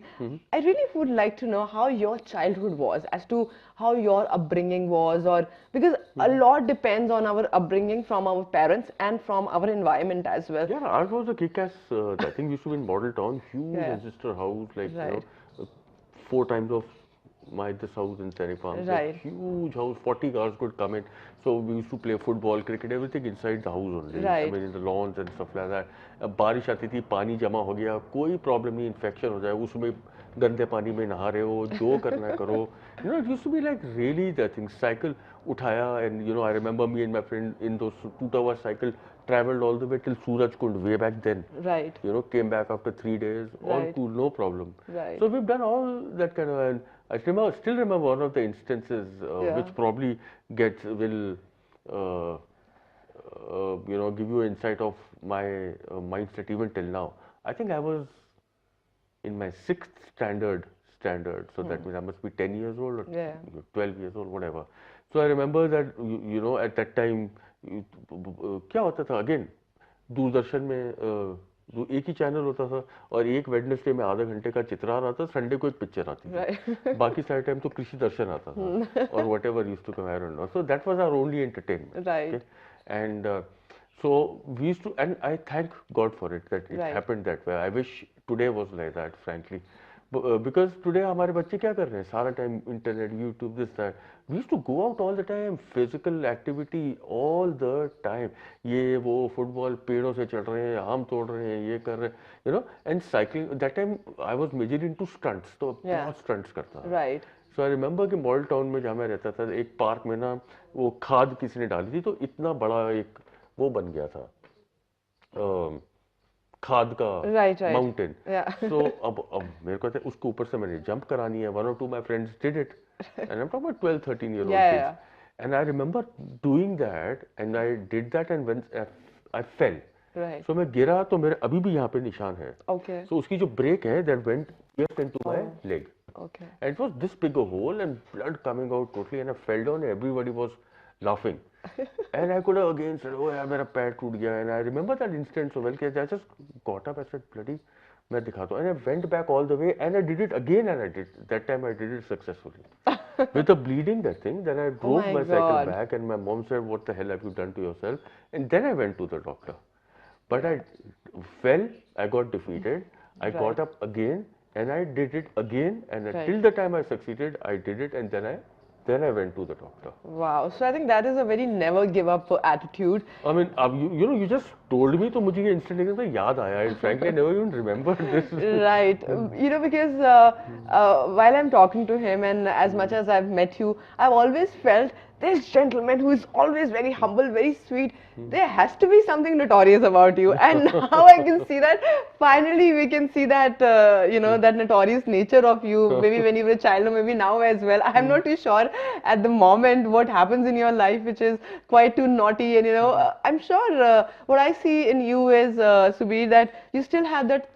Speaker 1: I really would like to know how your childhood was, as to how your upbringing was, or because a lot depends on our upbringing from our parents and from our environment as well.
Speaker 2: Yeah, ours was a kick-ass. I think we used to be in Model Town, huge ancestor house, like 4 times of this house in Seneca Farms,
Speaker 1: Right.
Speaker 2: a huge house, 40 cars could come in. So we used to play football, cricket, everything inside the house only. I
Speaker 1: Right.
Speaker 2: mean, in the lawns and stuff like that. अब बारिश आती थी, पानी जमा हो गया, कोई problem नहीं, इन्फेक्शन हो जाए, उसमें गंदे पानी में नहा रहे हो, जो करना है करो. You know, it used to be like really the thing. Cycle उठाया, and you know, I remember me and my friend in those 2 hour cycle traveled all the way till Surajkund way back then.
Speaker 1: Right.
Speaker 2: You know, came back after 3 days, all
Speaker 1: Right.
Speaker 2: cool, no problem.
Speaker 1: Right.
Speaker 2: So we've done all that kind of, and I still remember one of the instances
Speaker 1: Yeah.
Speaker 2: which probably will, you know, give you insight of my mindset even till now. I think I was in my 6th standard, so that means I must be 10 years old or
Speaker 1: Yeah.
Speaker 2: 12 years old, whatever. So I remember that, you know, at that time, क्या होता था again, Doordarshan में एक ही channel होता था और एक Wednesday में आधा घंटे का चित्र आ रहा था, संडे को एक पिक्चर आती थी, बाकी सारे टाइम तो कृषि दर्शन आता था और whatever used to come, I don't know. So that was our only entertainment.
Speaker 1: Right.
Speaker 2: And so we used to, and I thank God for it that it
Speaker 1: Right.
Speaker 2: happened that way. I wish today was like that, frankly. Because today हमारे बच्चे क्या कर रहे हैं सारा time, internet, YouTube, this that. We used to go out all the time, physical activity all the time. ये वो football, पेड़ों से चढ़ रहे हैं, आम तोड़ रहे हैं, ये कर रहे हैं, you know. And cycling, that time I was major into stunts, तो
Speaker 1: Yeah.
Speaker 2: बहुत stunts करता था.
Speaker 1: Right.
Speaker 2: सो आई रिमेंबर कि मॉडल टाउन में जहाँ मैं रहता था, एक पार्क में ना वो खाद किसी ने डाली थी, तो इतना बड़ा एक वो बन गया था, खाद का
Speaker 1: Right. Right.
Speaker 2: माउंटेन.
Speaker 1: Yeah.
Speaker 2: सो अब मेरे को उसके ऊपर से मैंने जंप करानी है. 1 or 2 my friends did it, and I am talking about 12, 13 year old
Speaker 1: Yeah,
Speaker 2: kids.
Speaker 1: yeah.
Speaker 2: And I remember doing that, and I did that, and when I fell.
Speaker 1: Right.
Speaker 2: So मैं गिरा तो मेरे अभी भी यहाँ पे निशान है.
Speaker 1: Okay.
Speaker 2: So उसकी जो ब्रेक है, that went just into my leg.
Speaker 1: Okay.
Speaker 2: And it was this big a hole and blood coming out totally, and I fell down and everybody was laughing. And I could have again said, oh यार मेरा पैर टूट गया. And I remember that instant so well. I just got up, I said, bloody, मैं दिखाता हूँ. And I went back all the way and I did it again, and I did. That time I did it successfully. With the bleeding, that thing. Then I drove
Speaker 1: my
Speaker 2: my cycle
Speaker 1: God.
Speaker 2: back, and my mom said, what the hell have you done to yourself? And then I went to the doctor. But I fell, I got defeated. I
Speaker 1: Right.
Speaker 2: got up again. And I did it again, and
Speaker 1: Right.
Speaker 2: till the time I succeeded, I did it, and then I went to the doctor.
Speaker 1: Wow. So I think that is a very never give up attitude.
Speaker 2: I mean, you know, you just told me, तो मुझे ये instant एकदम याद आया. And frankly, I never even remembered this.
Speaker 1: Right. You know, because while I'm talking to him, and as much as I've met you, I've always felt this gentleman who is always very humble, very sweet. There has to be something notorious about you, and now I can see that. Finally, we can see that you know, that notorious nature of you. Maybe when you were a child, or maybe now as well. I'm not too sure at the moment what happens in your life, which is quite too naughty. And you know, I'm sure what I see in you is Subir, that you still have that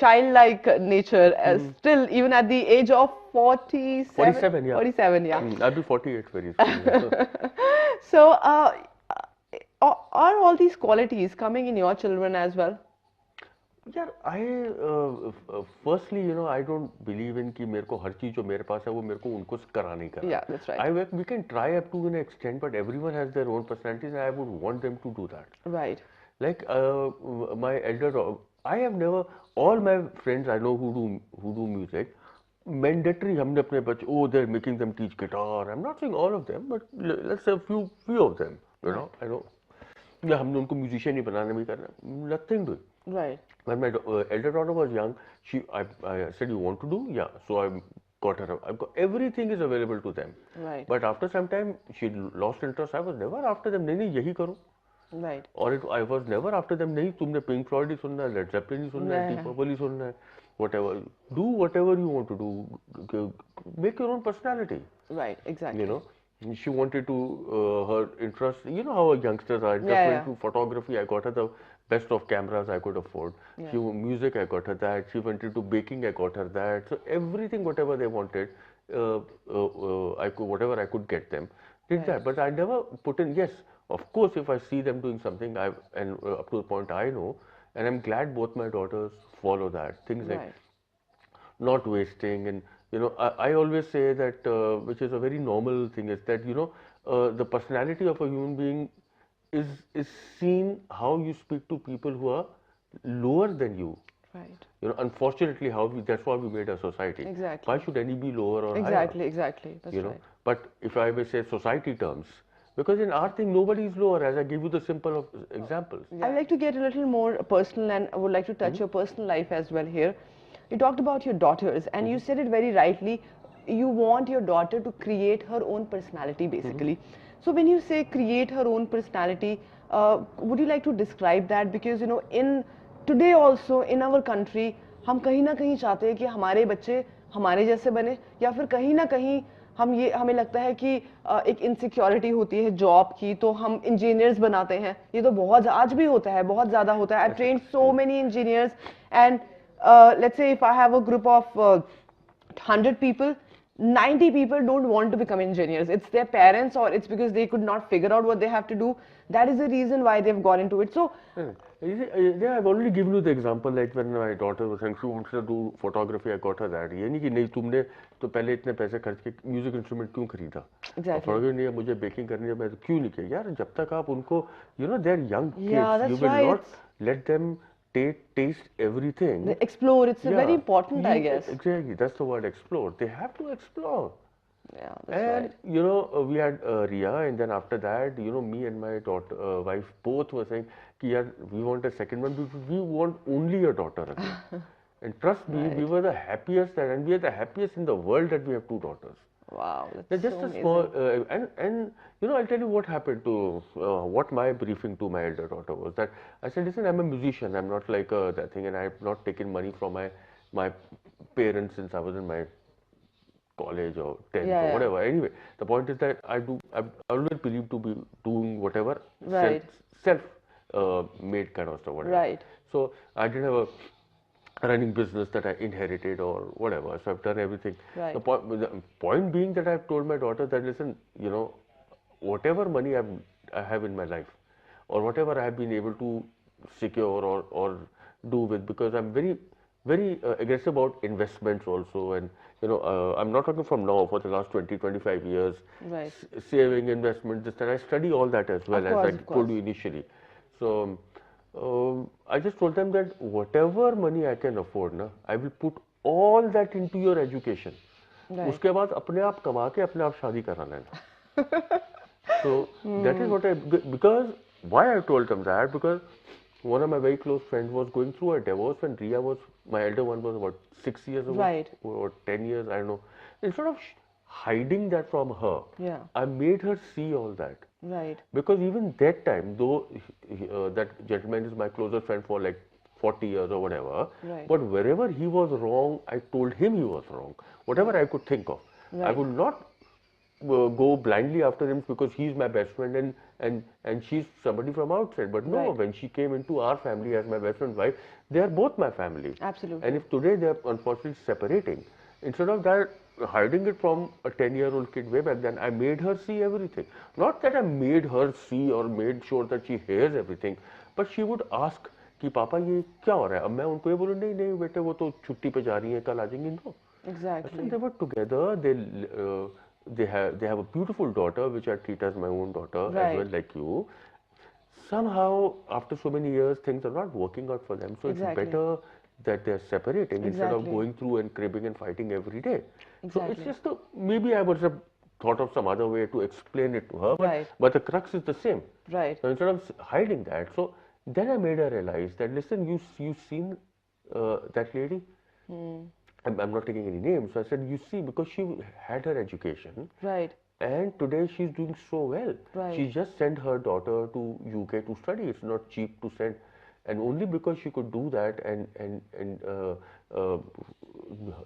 Speaker 1: childlike nature, still even at the age of 47.
Speaker 2: 47, yeah.
Speaker 1: 47, yeah.
Speaker 2: I'll be 48 very soon.
Speaker 1: So, are all these qualities coming in your children as well?
Speaker 2: यार, firstly, you know, I don't believe in कि मेरे को हर चीज जो मेरे पास है वो मेरे को उनको करा नहीं करा.
Speaker 1: Yeah, that's right.
Speaker 2: We can try up to an extent, but everyone has their own personalities, and I would want them to do that.
Speaker 1: Right.
Speaker 2: Like my I have never, all my friends I know who do music, mandatory हमने अपने बच्चे, oh they're making them teach guitar. I'm not saying all of them, but let's say few of them, you know, I know. या हमने उनको musician ही बनाने में करना, nothing doing.
Speaker 1: Right.
Speaker 2: When my elder daughter was young, I said, you want to do? Yeah. So I got her. Everything is available to them.
Speaker 1: Right.
Speaker 2: But after some time, she lost interest. I was never after them. नहीं यही करो.
Speaker 1: Right.
Speaker 2: Or I was never after them. नहीं तुमने Pink Floyd ही सुनना है, Led Zeppelin ही सुनना है, Deep Purple ही सुनना है, whatever. Do whatever you want to do. Make your own personality.
Speaker 1: Right. Exactly.
Speaker 2: You know. She wanted to her interest. You know how youngsters are. Just went to photography. I got her the best of cameras I could afford.
Speaker 1: Yeah.
Speaker 2: She music, I got her that. She wanted to baking, I got her that. So everything, whatever they wanted, whatever I could get them, did that. But I never put in. Yes, of course, if I see them doing something, and up to the point I know, and I'm glad both my daughters follow that. Things like not wasting, and you know, I always say that, which is a very normal thing, is that, you know, the personality of a human being is seen how you speak to people who are lower than you.
Speaker 1: Right.
Speaker 2: You know, unfortunately, that's why we made a society.
Speaker 1: Exactly.
Speaker 2: Why should any be lower or
Speaker 1: Exactly.
Speaker 2: higher?
Speaker 1: Exactly. That's
Speaker 2: You know,
Speaker 1: right.
Speaker 2: but if I may say society terms, because in our thing nobody is lower. As I give you the simple examples.
Speaker 1: I would like to get a little more personal, and I would like to touch your personal life as well here. You talked about your daughters, and you said it very rightly. You want your daughter to create her own personality, basically. So when you say create her own personality, would you like to describe that? Because you know, in today also in our country, हम कहीं ना कहीं चाहते हैं कि हमारे बच्चे हमारे जैसे बने, या फिर कहीं ना कहीं हमें लगता है कि एक इनसिक्योरिटी होती है जॉब की, तो हम इंजीनियर्स बनाते हैं. ये तो बहुत आज भी होता है, बहुत ज़्यादा होता है. I train so many engineers, and let's say if I have a group of 100 people, 90 people don't want to become engineers. It's their parents, or it's because they could not figure out what they have to do. That is the reason why they've gone into it. So
Speaker 2: yeah, I've already given you the example, like when my daughter was saying she wants to do photography, I got her that. ये नहीं कि नहीं तुमने तो पहले इतने पैसे खर्च के म्यूजिक इंस्ट्रूमेंट क्यों खरीदा? फोटोग्राफी नहीं है, मुझे बेकिंग करनी है, मैं तो क्यों नहीं किया? यार जब तक आप उनको, you know, they're young kids, you will not let them taste everything.
Speaker 1: They explore. It's very important, I guess.
Speaker 2: Exactly, that's the word, explore. They have to explore.
Speaker 1: Yeah, that's
Speaker 2: And
Speaker 1: right.
Speaker 2: you know, we had Ria, and then after that, you know, me and my daughter, wife, both were saying, "Ki yaar, we want a second one because we want only a daughter again." And trust me, we were the happiest, and we are the happiest in the world that we have two daughters.
Speaker 1: Wow, that's
Speaker 2: They're just
Speaker 1: so
Speaker 2: a small, and you know, I'll tell you what happened to what my briefing to my elder daughter was, that I said, listen, I'm a musician, I'm not like that thing, and I have not taken money from my parents since I was in my college or 10th or whatever. Anyway, the point is that I always believe to be doing whatever self made kind of stuff, whatever.
Speaker 1: Right.
Speaker 2: So I didn't have a running business that I inherited or whatever. So I've done everything.
Speaker 1: Right.
Speaker 2: The point being that I've told my daughter that, listen, you know, whatever money I have in my life, or whatever I have been able to secure or do with, because I'm very aggressive about investments also, and you know, I'm not talking from now, for the last 20-25 years,
Speaker 1: right.
Speaker 2: Saving, investment, this, and I study all that as well, as I told you initially. So I just told them that whatever money I can afford, na, I will put all that into your education. उसके बाद अपने आप कमा के अपने आप शादी करा लेना. So that is what because why I told them that, because one of my very close friends was going through a divorce when Ria was, my elder one was about 6 years old, or 10 years, I don't know. Instead of hiding that from her, I made her see all that.
Speaker 1: Right.
Speaker 2: Because even that time, though that gentleman is my closest friend for like 40 years or whatever, but wherever he was wrong, I told him he was wrong. Whatever I could think of. I would not go blindly after him because he's my best friend and she's somebody from outside. But no, when she came into our family as my best friend's wife, they are both my family.
Speaker 1: Absolutely.
Speaker 2: And if today they are unfortunately separating, instead of that hiding it from a 10-year-old kid way back then, I made her see everything. Not that I made her see or made sure that she hears everything, but she would ask कि पापा ये क्या हो रहा है? अब मैं उनको ये बोलूँ नहीं नहीं बेटे वो तो छुट्टी पे जा रही हैं, कल आ जाएंगी. No.
Speaker 1: Exactly.
Speaker 2: They were together. They have a beautiful daughter, which I treat as my own daughter as well, like you. Somehow, after so many years, things are not working out for them. So it's better that they're separating instead of going through and cribbing and fighting every day. So it's just maybe I would have thought of some other way to explain it to her, but the crux is the same.
Speaker 1: Right.
Speaker 2: So instead of hiding that, so then I made her realize that, listen, you've seen that lady. I'm not taking any names. So I said, you see, because she had her education.
Speaker 1: Right.
Speaker 2: And today she's doing so well.
Speaker 1: Right.
Speaker 2: She just sent her daughter to UK to study. It's not cheap to send. And only because she could do that and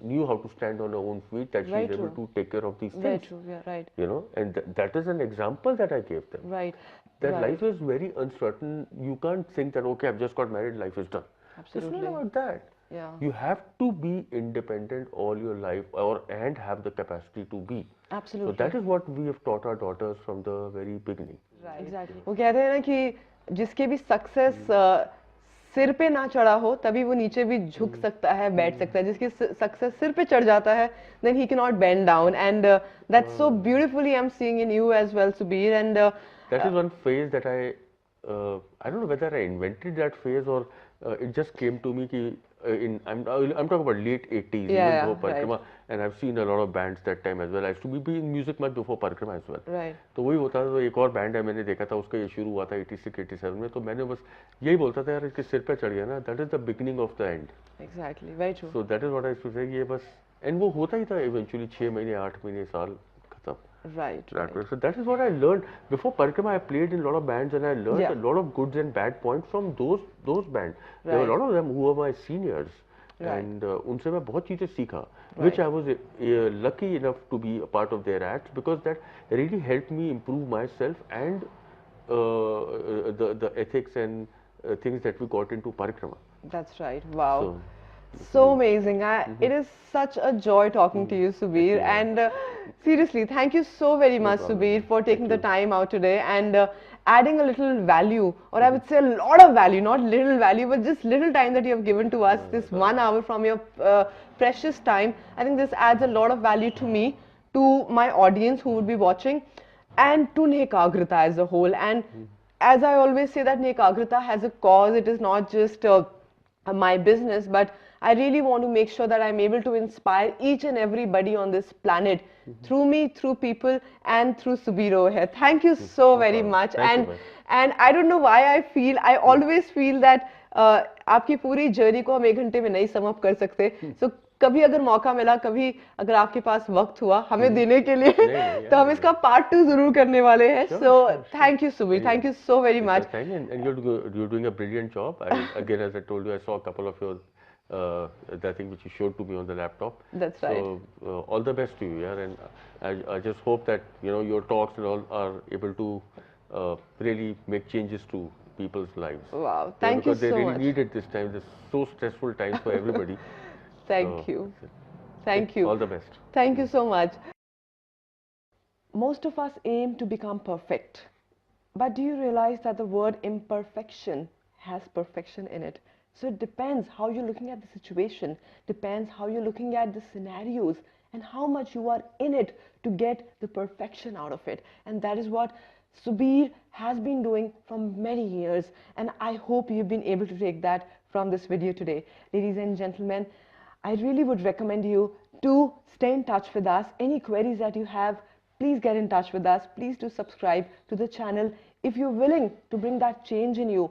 Speaker 2: knew how to stand on her own feet, that she's able to take care of these things.
Speaker 1: Very true, yeah, right.
Speaker 2: You know, and that is an example that I gave them.
Speaker 1: Right.
Speaker 2: That life is very uncertain. You can't think that, okay, I've just got married, life is done.
Speaker 1: Absolutely.
Speaker 2: It's not about that.
Speaker 1: Yeah.
Speaker 2: You have to be independent all your life, and have the capacity to be.
Speaker 1: Absolutely.
Speaker 2: So that is what we have taught our daughters from the very beginning.
Speaker 1: Right. Exactly. वो कहते हैं ना कि जिसके भी success सिर पे ना चढ़ा हो तभी वो नीचे भी झुक सकता है, बैठ सकता है. जिसकी सक्सेस सिर पे चढ़ जाता है, then he cannot bend down, and that's so beautifully I'm seeing in you as well, Subir. And
Speaker 2: that is one phase that I don't know whether I invented that phase or it just came to me कि I'm talking about late 80s,
Speaker 1: Yeah,
Speaker 2: even
Speaker 1: yeah,
Speaker 2: before
Speaker 1: right.
Speaker 2: Parikrama, and I've seen a lot of bands that time as well. I used to be in music much before Parikrama as well.
Speaker 1: Right.
Speaker 2: तो वही होता था, तो एक और band है मैंने देखा था, उसका ये शुरू हुआ था 86 87 में, तो मैंने बस यही बोलता था यार इसके सिर पे चढ़ गया ना, that is the beginning of the end.
Speaker 1: Exactly. Very true.
Speaker 2: So that is what I used to say, ये बस, एंड वो होता ही था इवेंचुअली 6 महीने 8 महीने साल खत्म.
Speaker 1: Right.
Speaker 2: That
Speaker 1: Right.
Speaker 2: way. So that is what I learned. Before Parikrama, I played in a lot of bands and I learned
Speaker 1: Yeah.
Speaker 2: a lot of goods and bad points from those bands. There were a
Speaker 1: Right.
Speaker 2: lot of them who were my seniors.
Speaker 1: Right.
Speaker 2: And उनसे मैं बहुत चीज़ें सीखा,
Speaker 1: Right.
Speaker 2: which I was lucky enough to be a part of their acts, because that really helped me improve myself and the ethics and things that we got into Parikrama.
Speaker 1: That's right. Wow.
Speaker 2: So,
Speaker 1: So amazing. It is such a joy talking to you, Subir.
Speaker 2: Thank you.
Speaker 1: And seriously, thank you so very much,
Speaker 2: problem.
Speaker 1: Subir, for taking
Speaker 2: Thank
Speaker 1: the
Speaker 2: you.
Speaker 1: time out today and adding a little value, or I would say a lot of value, not little value, but just little time that you have given to us, this 1 hour from your precious time. I think this adds a lot of value to me, to my audience who would be watching, and to Nehkagrata as a whole. And as I always say that Nehkagrata has a cause. It is not just my business, but I really want to make sure that I'm able to inspire each and everybody on this planet through me, through people, and through Subir over here. Thank you so very
Speaker 2: problem.
Speaker 1: much.
Speaker 2: Thank you,
Speaker 1: And I don't know why I always feel that आपकी पूरी journey को हम 1 घंटे में नहीं sum up कर सकते. So कभी अगर मौका मिला, कभी अगर आपके पास वक्त हुआ हमें देने के लिए, तो हम इसका part 2 जरूर करने वाले हैं. So thank you, Subir. Thank you so very much.
Speaker 2: Thank you, and you're doing a brilliant job. Again, as I told you, I saw a couple of your that thing which you showed to me on the laptop.
Speaker 1: That's right.
Speaker 2: So all the best to you, yeah. And I just hope that your talks and all are able to really make changes to people's lives.
Speaker 1: Wow, thank you
Speaker 2: because they
Speaker 1: so
Speaker 2: really
Speaker 1: much.
Speaker 2: need it this time. This so stressful times for everybody.
Speaker 1: Thank you. Thank you.
Speaker 2: All the best.
Speaker 1: Thank you so much. Most of us aim to become perfect. But do you realize that the word imperfection has perfection in it? So it depends how you're looking at the situation, depends how you're looking at the scenarios, and how much you are in it to get the perfection out of it. And that is what Subir has been doing for many years. And I hope you've been able to take that from this video today. Ladies and gentlemen, I really would recommend you to stay in touch with us. Any queries that you have, please get in touch with us. Please do subscribe to the channel. If you're willing to bring that change in you,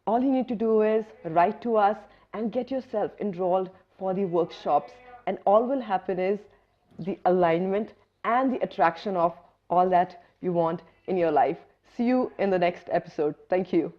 Speaker 1: all you need to do is write to us and get yourself enrolled for the workshops. And all will happen is the alignment and the attraction of all that you want in your life. See you in the next episode. Thank you.